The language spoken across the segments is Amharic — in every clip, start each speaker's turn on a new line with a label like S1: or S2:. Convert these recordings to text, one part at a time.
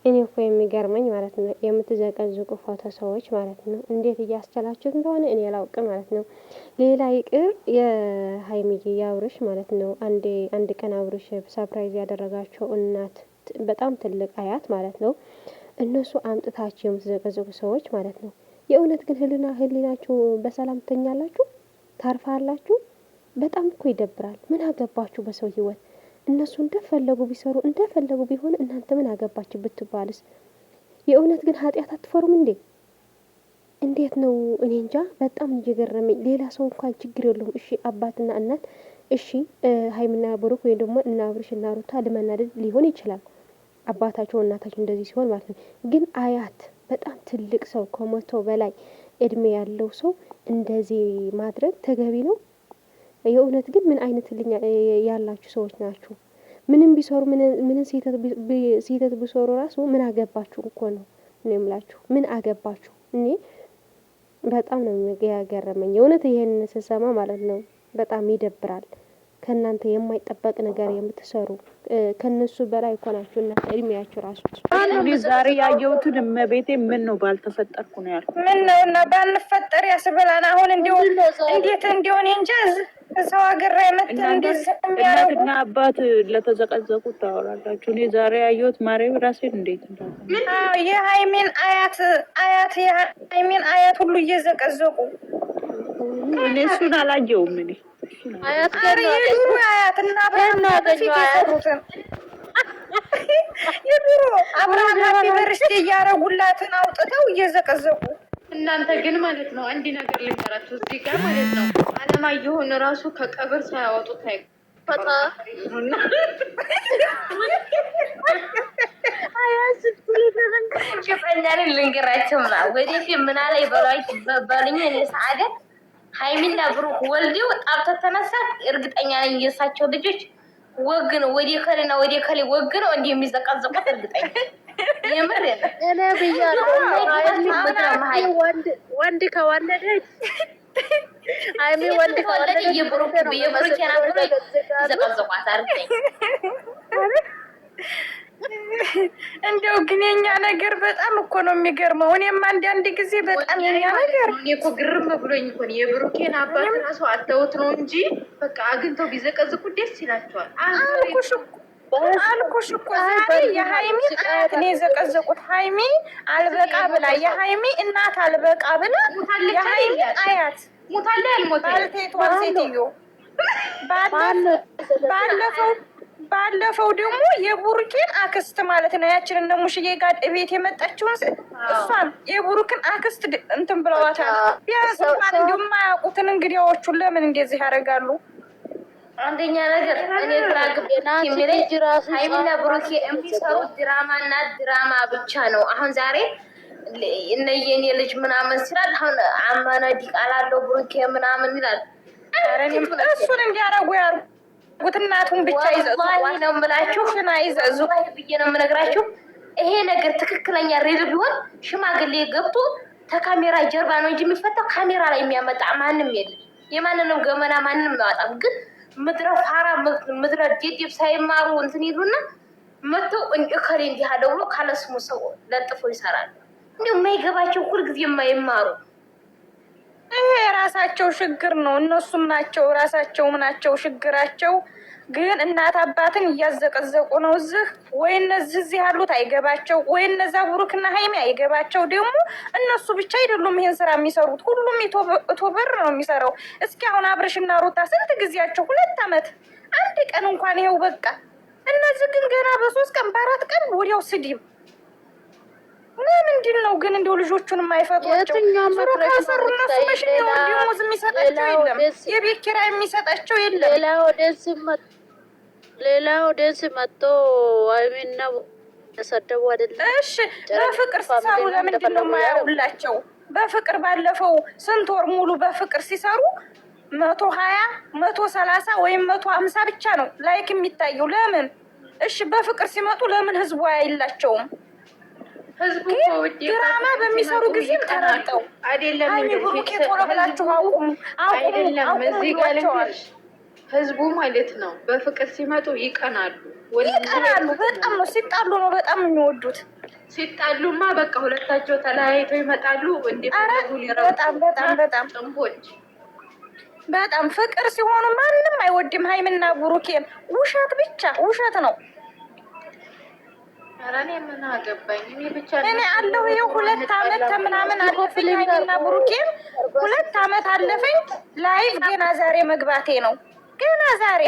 S1: እኔ እኮ የሚገርመኝ ማለት ነው የምትዘቀዝቁ ፎቶ ሰዎች ማለት ነው እንዴት እያስቻላችሁት እንደሆነ እኔ አላውቅም ማለት ነው። ሌላ ይቅር የሀይሚዬ የአብርሽ ማለት ነው አንድ ቀን አብርሽ ሰርፕራይዝ ያደረጋቸው እናት በጣም ትልቅ አያት ማለት ነው እነሱ አምጥታችሁ የምትዘቀዝቁ ሰዎች ማለት ነው። የእውነት ግን ህሊናችሁ በሰላም ትተኛላችሁ? ታርፋላችሁ? በጣም እኮ ይደብራል። ምን አገባችሁ በሰው ህይወት? እነሱ እንደፈለጉ ቢሰሩ እንደፈለጉ ቢሆን እናንተ ምን አገባችሁ ብትባልስ? የእውነት ግን ኃጢአት አትፈሩም እንዴ? እንዴት ነው? እኔ እንጃ በጣም እየገረመኝ። ሌላ ሰው እንኳን ችግር የለውም እሺ፣ አባትና እናት እሺ፣ ሀይምና ብሩክ ወይም ደግሞ እና አብርሽ እና ሩታ ልመናደድ ሊሆን ይችላል አባታቸው እናታቸው እንደዚህ ሲሆን ማለት ነው። ግን አያት በጣም ትልቅ ሰው ከመቶ በላይ እድሜ ያለው ሰው እንደዚህ ማድረግ ተገቢ ነው? የእውነት ግን ምን አይነት ልኛ ያላችሁ ሰዎች ናችሁ? ምንም ቢሰሩ ምንም ስህተት ቢሰሩ ራሱ ምን አገባችሁ እኮ ነው እኔ የምላችሁ። ምን አገባችሁ? እኔ በጣም ነው ያገረመኝ የእውነት ይሄን ስሰማ ማለት ነው። በጣም ይደብራል። ከእናንተ የማይጠበቅ ነገር የምትሰሩ ከነሱ በላይ እኮ ናችሁ እናንተ እድሜያችሁ ራሱ።
S2: እኔ ዛሬ ያየሁትን እመቤቴ ምን ነው ባልተፈጠርኩ ነው ያልኩት።
S3: ምን ነው እና ባንፈጠር ያስብላን። አሁን እንዴት እንዲሆን እንጂ ሰው ሀገር ላይ መተን እንደዚህ
S2: እናትና አባት ለተዘቀዘቁት ታወራላችሁ። እኔ ዛሬ ያየሁት ማርያም ራሴን እንዴት
S3: የሀይሚን አያት ሁሉ እየዘቀዘቁ
S2: እኔ እሱን አላየሁም። እኔ
S3: አያት እና የድሮ አብርሃም ሀፒ በርሽቴ እያረጉላትን አውጥተው እየዘቀዘቁ።
S4: እናንተ ግን ማለት ነው አንድ ነገር ልንገራችሁ እዚህ ጋር ማለት ነው አለማየሁን ራሱ ከቀብር ሳያወጡት አይፈታ
S5: ሽፈኛን ልንገራችሁ ወደፊት ምን አለ ይበሉኝ እኔ ሰዓደት ሀይሚና ብሩክ ወልዴው ጣብተ ተነሳ እርግጠኛ ነኝ የሳቸው ልጆች ወግ ነው ወዲ ከለና ወዲ ከለ ወግ ነው እንዴ የሚዘቀዘቁት እርግጠኛ የምር
S6: እኔ ብያለሁ። ወንድ ከወለደች ሀይሚ ወንድ ከወለደች
S5: የብሩክ ያናብሩ ይዘቀዘቋት አርገኝ
S3: እንደው ግን የኛ ነገር በጣም እኮ ነው የሚገርመው። እኔም አንድ ጊዜ በጣም የኛ ነገር
S4: እኔ እኮ ግርም ብሎኝ እኮ የብሩኬን አባት ራሱ አተውት ነው እንጂ በቃ አግኝተው ቢዘቀዝቁ ደስ ይላቸዋል።
S3: አልኩሽ እኮ ዛሬ የሀይሚ እናት ነው የዘቀዘቁት። ሀይሚ አልበቃ ብላ የሀይሚ እናት አልበቃ ብላ የሀይሚ አያት
S4: ሞታለ ያልሞተ
S3: ባልቴቷ ሴትዮ ባለፈው ደግሞ የቡሩኬን አክስት ማለት ነው ያችን እነ ሙሽዬ ጋር ቤት የመጣችውን እሷን የቡሩክን አክስት እንትን ብለዋታል። ቢያንስ እንኳን እንዲሁም የማያውቁትን እንግዲያዎቹን ለምን እንደዚህ ያደርጋሉ?
S5: አንደኛ ነገር እኔ ግራግብና ሀይሚና ብሩኬ የሚሰሩት ድራማና ድራማ ብቻ ነው። አሁን ዛሬ እነየኔ ልጅ ምናምን ሲላል አሁን አማና ዲቃላለው ብሩኬ ምናምን ይላል።
S3: እሱን እንዲያረጉ ያርጉት። እናቱን ብቻ ይዘዙ
S5: ነው የምላችሁ።
S3: ይዘዙ
S5: ብዬ ነው የምነግራችሁ። ይሄ ነገር ትክክለኛ ሬል ቢሆን ሽማግሌ ገብቶ ከካሜራ ጀርባ ነው እንጂ የሚፈታው ካሜራ ላይ የሚያመጣ ማንም የለም። የማንንም ገመና ማንንም አያወጣም። ግን ምድረ ፋራ ምድረ ዴዴብ ሳይማሩ እንትን ይሉና መተው እከሌ እንዲህ አለው ብሎ ካለስሙ ሰው ለጥፎ ይሰራል። እንዲሁ የማይገባቸው ሁልጊዜ የማይማሩ
S3: ይሄ የራሳቸው ችግር ነው። እነሱም ናቸው ራሳቸው ናቸው ችግራቸው። ግን እናት አባትን እያዘቀዘቁ ነው። እዚህ ወይ እነዚህ ያሉት አይገባቸው፣ ወይ እነዛ ብሩክና ሀይሚ አይገባቸው። ደግሞ እነሱ ብቻ አይደሉም ይሄን ስራ የሚሰሩት፣ ሁሉም ዩቲዩበር ነው የሚሰራው። እስኪ አሁን አብርሽና ሩታ ስንት ጊዜያቸው? 2 አመት አንድ ቀን እንኳን ይሄው በቃ። እነዚህ ግን ገና በ3 ቀን በ4 ቀን ወዲያው ስድብ። ምንድን ነው ግን እንደው ልጆቹን የማይፈቷቸው? ሱሩ ካሰሩ እነሱ መሽኛው ደሞዝ የሚሰጣቸው የለም፣ የቤት ኪራይ የሚሰጣቸው የለም።
S6: ሌላው ደስ መጥቶ አይሚና ተሰደቡ አይደለም።
S3: እሺ በፍቅር ሲሰሩ ለምንድን ነው የማያውላቸው? በፍቅር ባለፈው ስንት ወር ሙሉ በፍቅር ሲሰሩ 120 130 ወይም 150 ብቻ ነው ላይክ የሚታየው። ለምን? እሺ በፍቅር ሲመጡ ለምን ህዝቡ አይላቸውም?
S4: ህዝቡ
S3: ድራማ በሚሰሩ ጊዜ ተራጠው
S4: አይደለም።
S3: ብሩኬት ሆነ ብላችሁ አቁሙ
S4: አይደለም። እዚህ ጋር ህዝቡ ማለት ነው በፍቅር ሲመጡ ይቀናሉ።
S3: በጣም ነው ሲጣሉ ነው በጣም የሚወዱት።
S4: ሲጣሉማ በቃ ሁለታቸው ተለያይተው ይመጣሉ። እንደፈለጉ ሊረዱ
S3: በጣም በጣም በጣም
S4: ጥንቦች
S3: በጣም ፍቅር ሲሆኑ ማንም አይወድም። ሀይምና ብሩኬን ውሸት ብቻ ውሸት ነው።
S4: ኧረ እኔ ምን አገባኝ? እኔ ብቻ
S3: እኔ አለሁ ይኸው 2 አመት ከምናምን አለፈኝ። ሀይምና ብሩኬን 2 አመት አለፈኝ። ላይቭ ገና ዛሬ መግባቴ ነው። ገና ዛሬ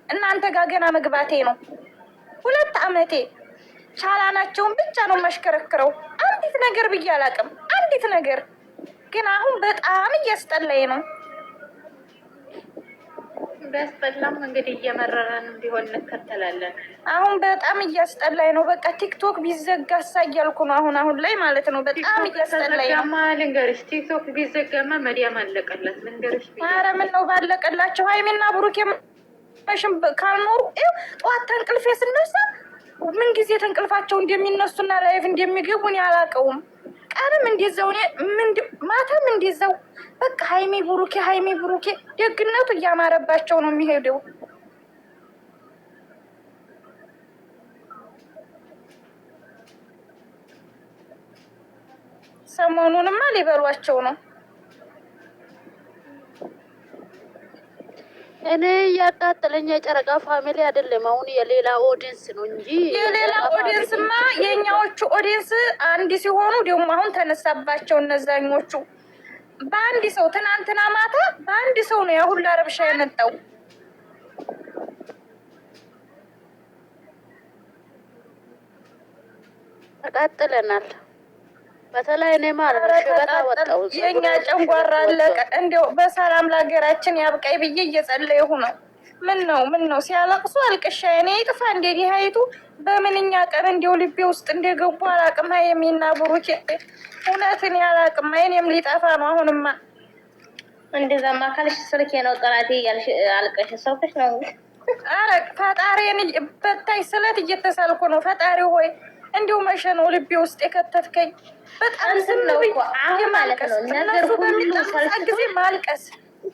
S3: እናንተ ጋር ገና መግባቴ ነው። 2 አመቴ ቻላናቸውን ብቻ ነው የማሽከረክረው። አንዲት ነገር ብዬ አላውቅም። አንዲት ነገር ግን አሁን በጣም እያስጠላኝ ነው።
S4: ቢያስጠላም እንግዲህ እየመረረን ቢሆን እንከተላለን።
S3: አሁን በጣም እያስጠላኝ ነው። በቃ ቲክቶክ ቢዘጋ እያልኩ ነው። አሁን ላይ ማለት ነው። በጣም እያስጠላኝ ነው።
S4: ልንገርሽ፣ ቲክቶክ ቢዘጋማ መዲያም አለቀላት። ልንገርሽ፣
S3: ኧረ ምን ነው ባለቀላቸው። ሀይሜና ብሩኬ መሽም ካልኖሩ ጠዋት ተንቅልፌ ስነሳ ምን ጊዜ ተንቅልፋቸው እንደሚነሱና ላይፍ እንደሚገቡ እኔ አላውቀውም። ቀንም እንደዛው ማታም እንደዛው በቃ ሀይሜ ብሩኬ ደግነቱ እያማረባቸው ነው የሚሄደው። ሰሞኑንማ ሊበሏቸው ነው።
S6: እኔ ያቃጠለኝ የጨረቃ ፋሚሊ አይደለም፣ አሁን የሌላ ኦዲየንስ ነው እንጂ
S3: የሌላ ኦዲየንስማ የኛዎቹ ኦዲየንስ አንድ ሲሆኑ ደግሞ አሁን ተነሳባቸው እነዛኞቹ። በአንድ ሰው ትናንትና ማታ በአንድ ሰው ነው ያሁላ ረብሻ የመጣው።
S6: ተቃጥለናል። በተለይ እኔ ማለት ነው ሽበታ ወጣው።
S3: የኛ ጨንጓራ አለቀ። እንደው በሰላም ለሀገራችን ያብቃይ ብዬ እየጸለይሁ ነው። ምን ነው ሲያለቅሱ አልቅሻ እኔ ይጥፋ እንደ ዲሃይቱ በምንኛ ቀን እንደው ልቤ ውስጥ እንደገቡ አላቅም። ሀይሚና ብሩኬ እውነትን ያላቅም። እኔም ሊጠፋ ነው አሁንማ።
S5: እንደዛማ ካልሽ ስልኬ ነው ጠላቴ እያልሽ አልቀሽ ሰውከሽ ነው።
S3: ኧረ ፈጣሪን በታይ ስለት እየተሳልኩ ነው። ፈጣሪ ሆይ እንዲሁ መቼ ነው ልቤ ውስጥ የከተትከኝ? በጣም
S5: እንትን ነው እኮ አሁን ማለት ነው ነገር ሁሉ
S3: ጊዜ ማልቀስ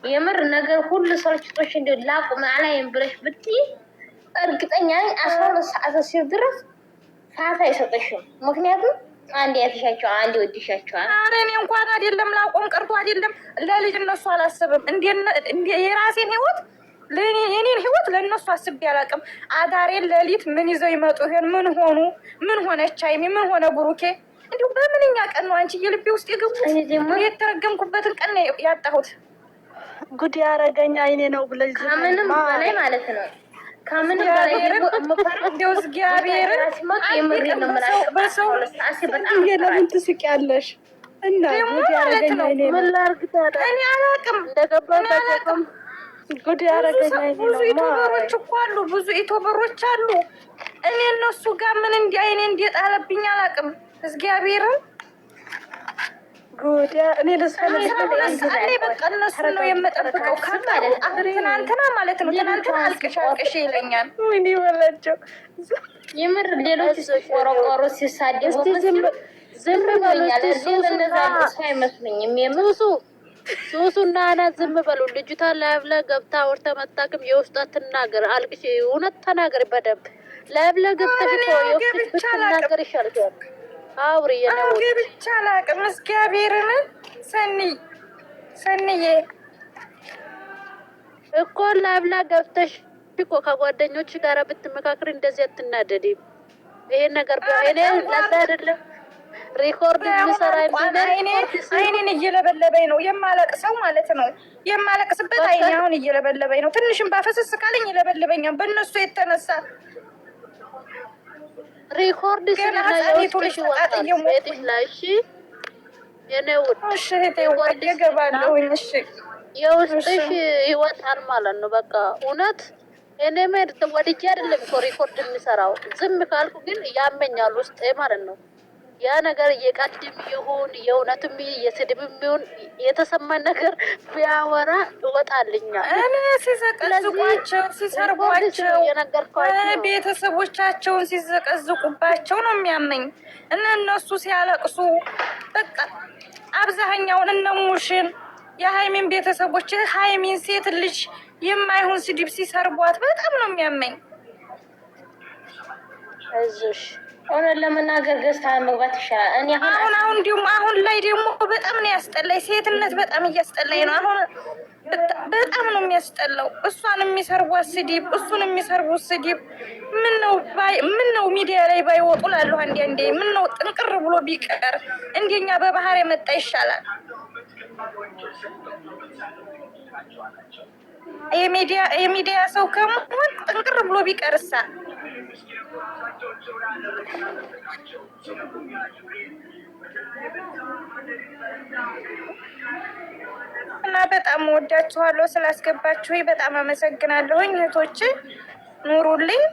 S5: የምር ነገር ሁሉ ሰልችቶሽ እንደው ላቁም አላየም ብለሽ ብትይ እርግጠኛ ነኝ 12 ሰዓት ሲድረስ ፋታ አይሰጥሽም። ምክንያቱም አንድ ያትሻቸው አንድ ወድሻቸዋል።
S3: ኧረ እኔ እንኳን አይደለም ላቆም ቀርቶ አይደለም ለልጅ እነሱ አላስብም። እንደ የራሴን ህይወት የኔን ህይወት ለእነሱ አስቤ አላውቅም። አዳሬን ሌሊት ምን ይዘው ይመጡ ይሆን? ምን ሆኑ? ምን ሆነች ሀይሚ? ምን ሆነ ብሩኬ? እንዲሁ በምንኛ ቀን ነው አንቺ የልቤ ውስጥ የገቡት? የተረገምኩበትን ቀን ነው ያጣሁት።
S2: ጉድ ያረገኝ አይኔ ነው ብለሽ
S5: ከምንም በላይ ማለት ነው ከምንም በላይ
S3: እንደው እግዚአብሔርን በሰው
S2: ለምን ትስቂያለሽ? እና ጉድ ያረገኝ አይኔ ነው።
S6: ምን ላድርግ ታዲያ?
S3: እኔ አላውቅም።
S6: እንደገባው
S2: ጉድ ያረገኝ አይኔ ነው።
S3: ብዙ ኢትዮበሮች እኮ አሉ፣ ብዙ ኢትዮበሮች አሉ። እኔ እነሱ ጋር ምን እንዲ አይኔ እንደጣለብኝ አላውቅም። እግዚአብሔርን
S2: ጉድ እኔ ለሰለኝ
S3: በቃ እነሱ ነው የምጠብቀው። ትናንትና ማለት ነው ትናንትና አልቅሽ ይለኛል።
S2: ምን ይበላቸው
S5: የምር ሌሎች ሲቆረቆሩ ሲሳደቡ
S6: ዝም በሉ
S5: አይመስሉኝም።
S6: ሱሱ እና አና ዝም በሉ። ልጅቷ ላይብለ ገብታ ወርተ መታክም የውስጧ ትናገር። አልቅሽ እውነት ተናገር በደንብ ላይብለ ገብተሽ ትናገር ይሻልሻል። አውሪ የነው
S3: ብቻ አላውቅም። እግዚአብሔርን ሰንዬ
S6: እኮ ላይብላ ገብተሽ እኮ ከጓደኞች ጋር ብትመካከሪ እንደዚህ አትናደዲም። ይሄ ነገር በእኔ ለዛ አይደለም ሪኮርድ የሚሰራ
S3: አይኔን እየለበለበኝ ነው የማለቅሰው ማለት ነው። የማለቅስበት አይኔ አሁን እየለበለበኝ ነው። ትንሽም ባፈሰስ ካለኝ ይለበልበኛል በእነሱ የተነሳ።
S6: ሪኮርድ ስለና የውስጥሽ ላሽ የኔው
S3: እሺ ወደ ገባለሁኝ። እሺ
S6: የውስጥሽ ይወጣል ማለት ነው። በቃ እውነት እኔ ማለት ወድጄ አይደለም እኮ ሪኮርድ የሚሰራው። ዝም ካልኩ ግን ያመኛል ውስጤ ማለት ነው። ያ ነገር የቀድም ይሁን የእውነትም የስድብም ይሁን የተሰማን ነገር ቢያወራ ይወጣልኛል።
S3: እኔ ሲዘቀዝቋቸው ሲሰርቧቸው ቤተሰቦቻቸውን ሲዘቀዝቁባቸው ነው የሚያመኝ። እነሱ ሲያለቅሱ በቃ አብዛኛውን እነሙሽን የሀይሚን ቤተሰቦች ሀይሚን ሴት ልጅ የማይሆን ስድብ ሲሰርቧት በጣም ነው የሚያመኝ።
S6: አይዞሽ
S5: እውነት ለመናገር ገዝታ መግባት ይሻላል። እኔ
S3: አሁን ደግሞ አሁን ላይ ደግሞ በጣም ነው ያስጠላኝ። ሴትነት በጣም እያስጠላኝ ነው አሁን። በጣም ነው የሚያስጠላው። እሷን የሚሰርቧት ስድብ፣ እሱን የሚሰርቡት ስድብ። ምን ነው ሚዲያ ላይ ባይወጡ ላለሁ አንዴ ምን ነው ጥንቅር ብሎ ቢቀር እንደኛ በባህር የመጣ ይሻላል። የሚዲያ ሰው ከመሆን ጥንቅር ብሎ ቢቀርሳ። እና በጣም ወዳችኋለሁ ስላስገባችሁ በጣም አመሰግናለሁኝ እህቶቼ፣ ኑሩልኝ።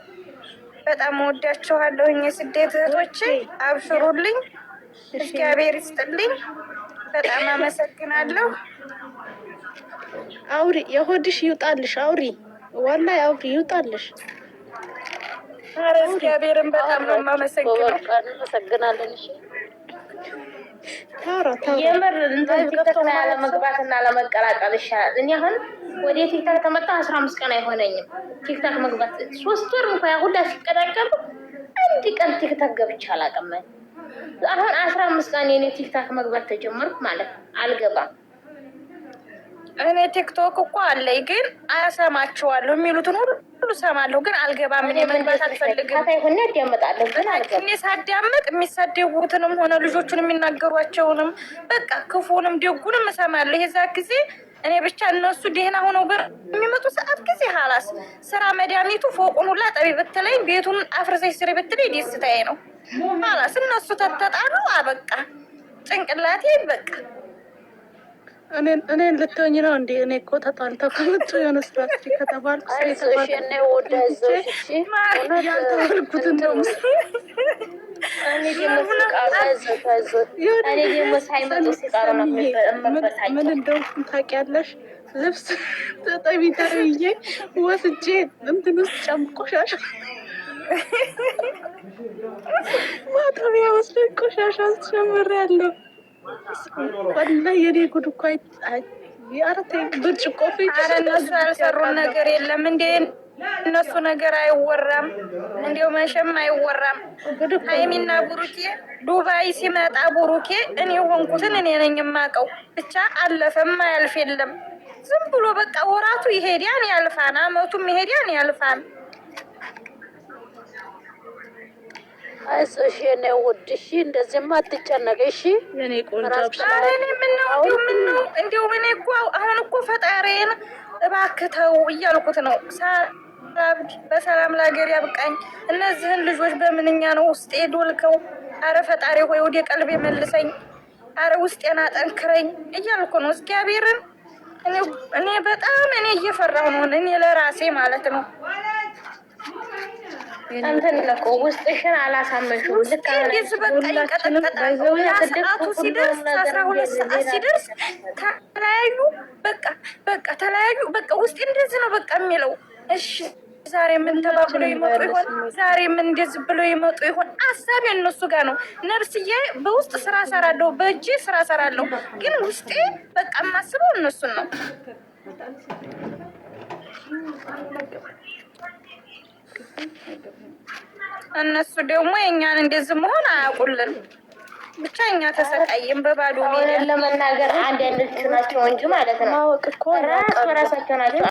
S3: በጣም ወዳችኋለሁኝ የስደት እህቶቼ፣ አብሽሩልኝ፣ እግዚአብሔር ይስጥልኝ። በጣም አመሰግናለሁ።
S7: አውሪ፣ የሆድሽ ይውጣልሽ። አውሪ፣ ወላሂ አውሪ፣ ይውጣልሽ።
S3: ኧረ እግዚአብሔርን በጣም ነው የማመሰግነው።
S6: እናመሰግናለን። እሺ
S5: የምር እንትን ቲክቶክ ላይ አለመግባትና አለመቀላቀል ይሻላል። እኔ አሁን ወደ ቲክቶክ ከመጣሁ 15 ቀን አይሆነኝም። ቲክቶክ መግባት 3 ወር እንኳን ሁላ ሲቀዳቀሉ አንድ ቀን ቲክቶክ ገብቼ አላውቅም። አሁን 15 ቀን የኔ ቲክቶክ መግባት ተጀመርኩ ማለት አልገባም።
S3: እኔ ቲክቶክ እኮ አለኝ ግን አያሰማቸዋለሁ የሚሉትን ሁሉ ሰማለሁ ግን አልገባም። እኔ መግባት አልፈልግም።
S5: ታይሆነ ያዳምጣለሁ ግን አልገባም።
S3: እኔ ሳዳምጥ የሚሳደቡትንም ሆነ ልጆቹን የሚናገሯቸውንም በቃ ክፉንም ደጉንም እሰማለሁ። የዛ ጊዜ እኔ ብቻ እነሱ ደህና ሆነው በሚመጡ ሰዓት ጊዜ ሀላስ ስራ መዳሚቱ ፎቁን ሁላ ጠቢ ብትለኝ ቤቱን አፍርሰሽ ስሪ ብትለኝ ደስታዬ ነው። ሀላስ እነሱ ተተጣሉ አበቃ ጭንቅላቴ በቃ
S7: እኔን ልትሆኝ ነው እንዴ? እኔ እኮ ተጣልተው ከመጡ የሆነ ስራች ከተባልኩ ያልተባልኩትን ነው ምን እንደውም ታውቂያለሽ? ልብስ ጠጠቢ ተብዬ ወስጄ እንትን ውስጥ ጨምቆሻሻ ማጠቢያ ውስጥ ቆሻሻ ውስጥ ጨምሬያለሁ። ወላሂ የኔ ጉድ እኮ የአረቴ ብርጭቆ ፊት
S3: እነሱ ያልሰሩን ነገር የለም እንዴ? እነሱ ነገር አይወራም እንዲው መሸም አይወራም። ሀይሚና ቡሩኬ ዱባይ ሲመጣ ቡሩኬ እኔ ሆንኩትን እኔ ነኝ የማውቀው። ብቻ አለፈም አያልፍ የለም። ዝም ብሎ በቃ ወራቱ ይሄዳን ያልፋን፣ አመቱም ይሄዳን ያልፋን።
S6: አይዞሽ የኔ ውድ እሺ፣ እንደዚህማ አትጨነቂ እሺ።
S7: የኔ ቆንጆ
S3: እንዲው እኔ እኮ አሁን እኮ ፈጣሪን እባክህ ተው እያልኩት ነው። በሰላም ለሀገር ያብቃኝ። እነዚህን ልጆች በምንኛ ነው ውስጤ ዶልከው። አረ ፈጣሪ ሆይ ወደ ቀልቤ መልሰኝ፣ አረ ውስጤን አጠንክረኝ እያልኩ ነው እግዚአብሔርን። እኔ በጣም እየፈራሁ ነው እኔ ለራሴ ማለት ነው።
S5: እንትን ለቆ ውስጥሽን አላሳመንሽም። ልክ
S3: እንደዚህ በቃ ይቀጠቀጣል። ሰዓቱ ሲደርስ 12 ሰዓት ሲደርስ ተለያዩ፣ በቃ ተለያዩ። በቃ ውስጤ እንደዚህ ነው በቃ የሚለው። እሺ ዛሬ ምን ተባብለው ይመጡ ይሆን? ዛሬ ምን እንደዚህ ብለው ይመጡ ይሆን? አሳቢ እነሱ ጋር ነው። ነፍስዬ በውስጥ ስራ ሰራለሁ፣ በእጄ ስራ ሰራለሁ፣ ግን ውስጤ በቃ የማስበው እነሱን ነው። እነሱ ደግሞ የእኛን እንደዚህ መሆን አያውቁልን። ብቻ እኛ ተሰቃይም በባዶ
S5: ለመናገር አንድ አይነት ናቸው እንጂ ማለት ነው። ራሳቸው ናቸው።